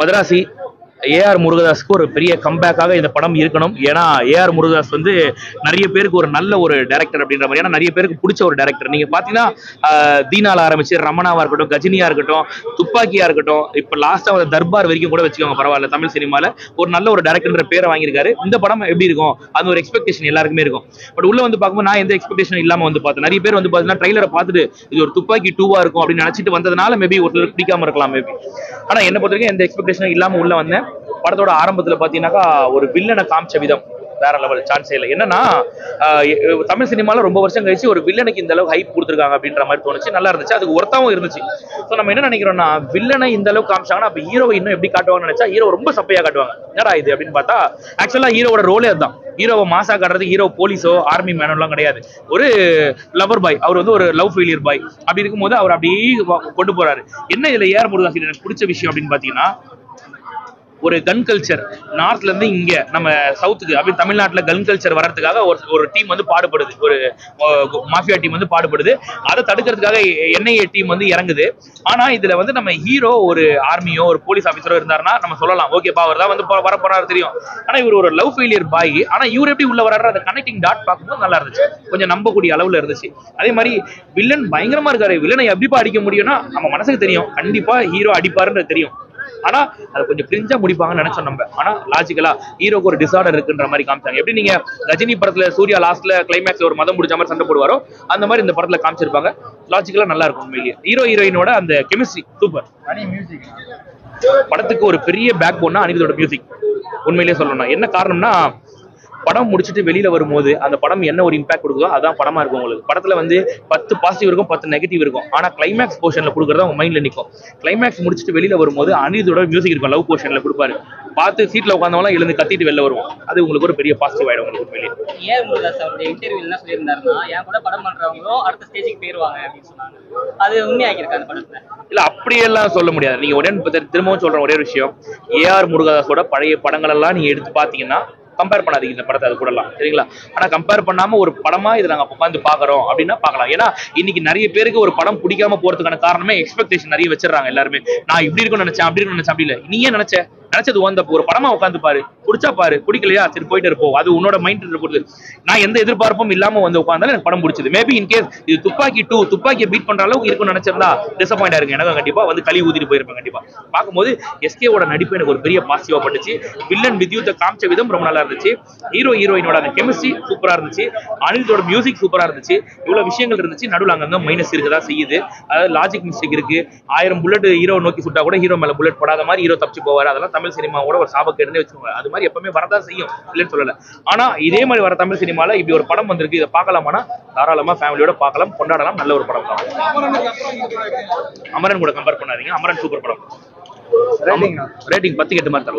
Madrasi AR முருகதாஸ்க்கு ஒரு பெரிய கம்பேக்காக இந்த படம் இருக்கணும். ஏன்னா ஏஆர் முருகதாஸ் வந்து நிறைய பேருக்கு ஒரு நல்ல ஒரு டைரக்டர் அப்படின்ற மாதிரி, ஏன்னா நிறைய பேருக்கு பிடிச்ச ஒரு டைரக்டர். நீங்க பாத்தீங்கன்னா தீனால ஆரம்பிச்சு ரமணாவா இருக்கட்டும், கஜினியா இருக்கட்டும், துப்பாக்கியா இருக்கட்டும், இப்ப லாஸ்டா தர்பார் வரைக்கும் கூட வச்சுக்கோங்க, பரவாயில்ல, தமிழ் சினிமால ஒரு நல்ல ஒரு டைரக்டர் பேரை வாங்கியிருக்காரு. இந்த படம் எப்படி இருக்கும் அது ஒரு எக்ஸ்பெக்டேஷன் எல்லாருக்குமே இருக்கும். பட் உள்ள வந்து பார்க்கும்போது நான் எந்த எக்ஸ்பெக்டேஷன் இல்லாம வந்து பார்த்தேன். நிறைய பேர் வந்து பாத்தீங்கன்னா ட்ரைலரை பார்த்துட்டு இது ஒரு துப்பாக்கி 2-ஆ இருக்கும் அப்படின்னு நினைச்சிட்டு வந்ததுனால மேபி ஒருத்தர் பிடிக்காம இருக்கலாம் மேபி. ஆனா என்ன பொறுத்த வரைக்கும் எந்த எக்ஸ்பெக்டேஷனும் இல்லாம உள்ள வந்தேன். படத்தோட ஆரம்பத்துல பாத்தீங்கன்னாக்கா ஒரு வில்லனை காமிச்ச விதம் வேற லெவல், சான்ஸே இல்லை. என்னன்னா தமிழ் சினிமால ரொம்ப வருஷம் கழிச்சு ஒரு வில்லனுக்கு இந்த அளவுக்கு ஹைப் கொடுத்துருக்காங்க அப்படின்ற மாதிரி தோணுச்சு. நல்லா இருந்துச்சு, அதுக்கு ஒருத்தாவும் இருந்துச்சு. ஸோ நம்ம என்ன நினைக்கிறோம்னா, வில்லனை இந்த அளவுக்கு காமிச்சாங்கன்னா அப்ப ஹீரோவை இன்னும் எப்படி காட்டுவாங்கன்னு நினைச்சா ஹீரோ ரொம்ப சப்பையா காட்டுவாங்க. என்னடா இது அப்படின்னு பார்த்தா ஆக்சுவலா ஹீரோட ரோலே அதுதான். ஹீரோவை மாசா காட்டுறது ஹீரோ போலீஸோ ஆர்மி மேனோ எல்லாம் கிடையாது. ஒரு லவர் பாய், அவர் வந்து ஒரு லவ் ஃபெயிலியர் பாய். அப்படி இருக்கும்போது அவர் அப்படியே கொண்டு போறாரு. என்ன இதுல ஏஆர் முருகதாஸ் எனக்கு பிடிச்ச விஷயம் அப்படின்னு பாத்தீங்கன்னா, ஒரு கன் கல்ச்சர் நார்த்ல இருந்து இங்க நம்ம சவுத்துக்கு அப்படி தமிழ்நாட்டுல கன் கல்ச்சர் வர்றதுக்காக ஒரு டீம் வந்து பாடுபடுது, ஒரு மாஃபியா டீம் வந்து பாடுபடுது. அதை தடுக்கிறதுக்காக என்ஐஏ டீம் வந்து இறங்குது. ஆனா இதுல வந்து நம்ம ஹீரோ ஒரு ஆர்மியோ ஒரு போலீஸ் ஆபீசரோ இருந்தாருன்னா நம்ம சொல்லலாம், ஓகேப்பா அவர் தான் வந்து வர போறாரு தெரியும். ஆனா இவர் ஒரு லவ் ஃபெயிலியர் பாய். ஆனா இவர் எப்படி உள்ள வர்றாரு, அந்த கனெக்டிங் டாட் பார்க்கும்போது நல்லா இருந்துச்சு, கொஞ்சம் நம்பக்கூடிய அளவுல இருந்துச்சு. அதே மாதிரி வில்லன் பயங்கரமா இருக்காரு. வில்லனை எப்படிப்பா அடிக்க முடியும்னா நம்ம மனசுக்கு தெரியும், கண்டிப்பா ஹீரோ அடிப்பாருன்னு தெரியும். ஆனா அது கொஞ்சம் கிரிஞ்சா முடிப்பாங்கன்னு நினைச்சோம் நம்ம. ஆனா லாஜிக்கலா ஹீரோக்கு ஒரு டிசார்டர் இருக்குன்ற மாதிரி காமிச்சாங்க. எப்படி நீங்க ரஜினி படத்துல சூர்யா லாஸ்ட்ல கிளைமேக்ஸ்ல ஒரு மதம் முடிச்ச மாதிரி சண்டை போடுவாரோ அந்த மாதிரி இந்த படத்துல காமிச்சிருப்பாங்க. லாஜிக்கலா நல்லா இருக்கும். உண்மையிலேயே ஹீரோ ஹீரோயினோட அந்த கெமிஸ்ட்ரி சூப்பர். படத்துக்கு ஒரு பெரிய பேக் போனா அனிருத்தோட மியூசிக். உண்மையிலேயே சொல்லணும். என்ன காரணம்னா, படம் முடிச்சுட்டு வெளியில வரும்போது அந்த படம் என்ன ஒரு இம்பாக்ட் கொடுக்குதோ அதான் படமா இருக்கும். உங்களுக்கு படத்துல வந்து 10 பாசிட்டிவ் இருக்கும், 10 நெகட்டிவ் இருக்கும். ஆனா கிளைமேக்ஸ் போர்ஷன்ல கொடுக்குறதா உங்க மைண்ட்ல நிற்கும். கிளைமேக்ஸ் முடிச்சுட்டு வெளியில வரும்போது அனிருத்தோட மியூசிக் இருக்கும், லவ் போர்ஷன்ல கொடுப்பாரு. பார்த்து சீட்ல உட்காந்தவங்களாம் எழுந்து கத்திட்டு வெளில வருவோம். அது உங்களுக்கு ஒரு பெரிய பாசிட்டிவ் ஆயிடும் உங்களுக்கு. உண்மையிலேயே ஏன் முருகதாஸ் அவருடைய இன்டர்வியூ என்ன சொல்லியிருந்தாருன்னா, என் கூட படம் பண்றவங்களும் அடுத்த ஸ்டேஜுக்கு போயிருவாங்க அப்படின்னு சொன்னாங்க. அது உண்மையாக்கிருக்கா அந்த படத்துல? இல்ல அப்படியெல்லாம் சொல்ல முடியாது. நீங்க உடனே திரும்பவும் சொல்ற ஒரே விஷயம், ஏஆர் முருகதாஸோட பழைய படங்கள் எல்லாம் நீங்க எடுத்து பாத்தீங்கன்னா கம்பேர் பண்ணாதீங்க இந்த படத்தை அது கூடலாம், சரிங்களா? ஆனா கம்பேர் பண்ணாம ஒரு படமா இதை நாங்க உட்காந்து பாக்குறோம் அப்படின்னா பாக்கலாம். ஏன்னா இன்னைக்கு நிறைய பேருக்கு ஒரு படம் பிடிக்காம போறதுக்கான காரணமே எக்ஸ்பெக்டேஷன் நிறைய வச்சிடறாங்க எல்லாருமே. நான் இப்படி இருக்கும்னு நினைச்சேன், அப்படி இருக்கும்னு நினைச்சேன், அப்படி இல்லை. நீ ஏன் நினைச்சது வந்த ஒரு படமா உட்காந்து பாரு, பிடிச்சா பாரு, பிடிக்கலையா சரி போயிட்டு இருப்போம். அது உன்னோட மைண்ட் பொறுத்து. நான் எந்த எதிர்பார்ப்பும் இல்லாம வந்து உட்காந்தாலும் எனக்கு படம் பிடிச்சது. மேபி இன்கேஸ் இது துப்பாக்கி 2 துப்பாக்கியை பீட் பண்ற அளவுக்கு இருக்கும்னு நினைச்சிருந்தா டிசப்பாயிண்ட் ஆயிருங்க. எனக்கு கண்டிப்பா வந்து களி ஊதிட்டு போயிருப்பேன். கண்டிப்பா பார்க்கும்போது எஸ்கேவோட நடிப்பு எனக்கு ஒரு பெரிய பாசிட்டிவா பட்டுச்சு. வில்லன் வித்யூத்தை காமிச்ச விதம் ரொம்ப நல்லா இருந்துச்சு. ஹீரோ ஹீரோயினோட அந்த கெமிஸ்ட்ரி சூப்பரா இருந்துச்சு. அனிருத்தோட மியூசிக் சூப்பரா இருந்துச்சு. இவ்வளவு விஷயங்கள் இருந்துச்சு. நடுவில் அங்கங்க மைனஸ் இருக்குதான் செய்யுது. அதாவது லாஜிக் மிஸ்டேக் இருக்கு. 1000 புல்லட் ஹீரோ நோக்கி சுட்டா கூட ஹீரோ மேல புல்லட் படாத மாதிரி ஹீரோ தப்பிச்சு போவாரு. அதெல்லாம் தமிழ் சினிமாவோட ஒரு சாபக்கேடுன்னு வச்சுக்கோங்க. அது மாதிரி எப்பவுமே வரதான் செய்யும், இல்லைன்னு சொல்லல. ஆனா இதே மாதிரி வர தமிழ் சினிமால இப்படி ஒரு படம் வந்திருக்கு, இதை பார்க்கலாமானா தாராளமா ஃபேமிலியோட பார்க்கலாம், கொண்டாடலாம். நல்ல ஒரு படம் தான். அமரன் கூட கம்பேர் பண்ணாதீங்க, அமரன் சூப்பர் படம். ரேட்டிங் 10க்கு 8 மாதிரி தரலாம்.